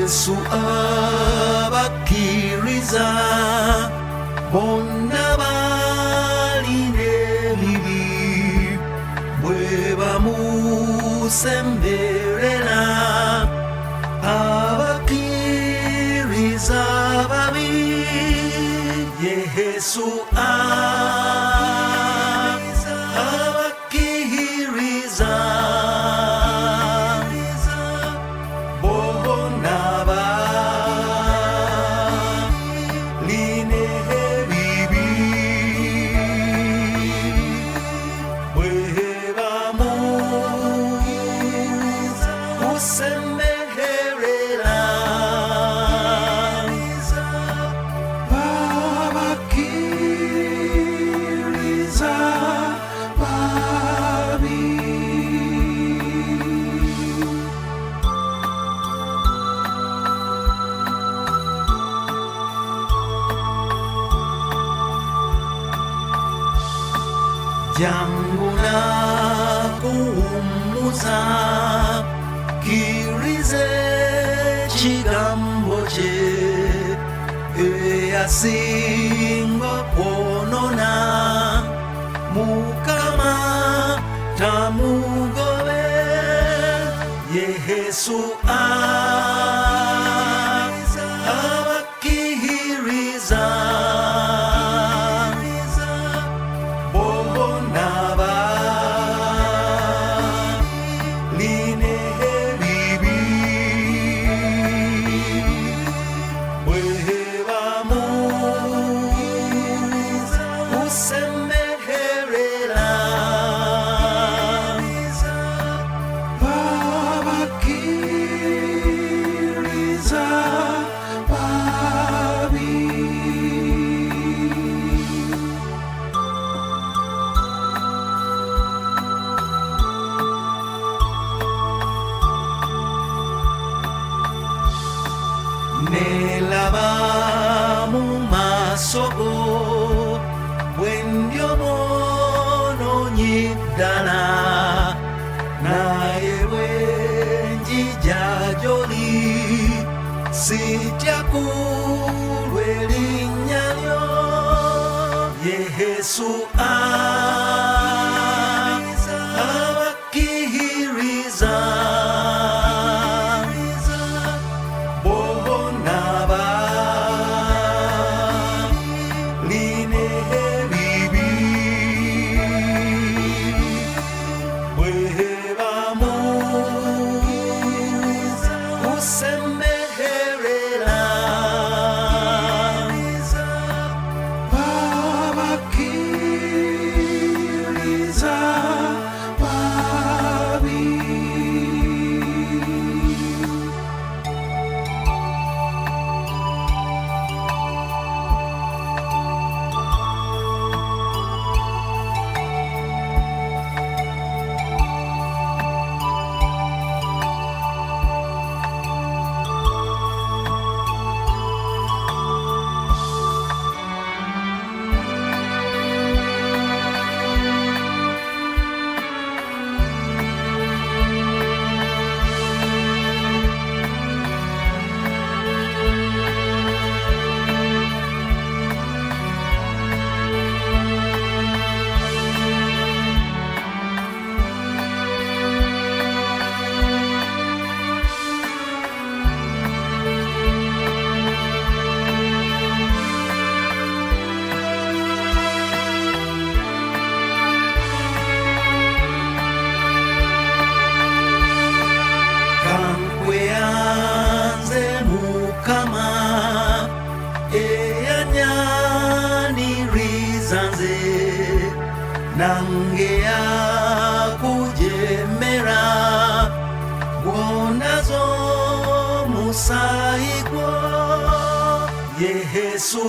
Yesu abakiriza bonna baline ebibi bwe bamusemberera abakiriza babi Yesu abakiriza bonna baline ebibi bwe bamusemberera abakiriza babi. Jangu na kuumuza kirize kigambo kye eyasinga kwonona Mukama tamugobe Yesu abakiriza bonna baline ebibi bwe bamusemberera abakiriza babi. Nelaba mu maaso go bwe ndyomoononyi ddala naye bwe njija gy'oli sitya kulwa erinnya lyo Yesu abakiriza bonna baline ebibi bwe bamusemberera abakiriza babi. Kankweyanze Mukama eyanyaniriza nze nange yakujemera gwonazo omusaayi gwo Yesu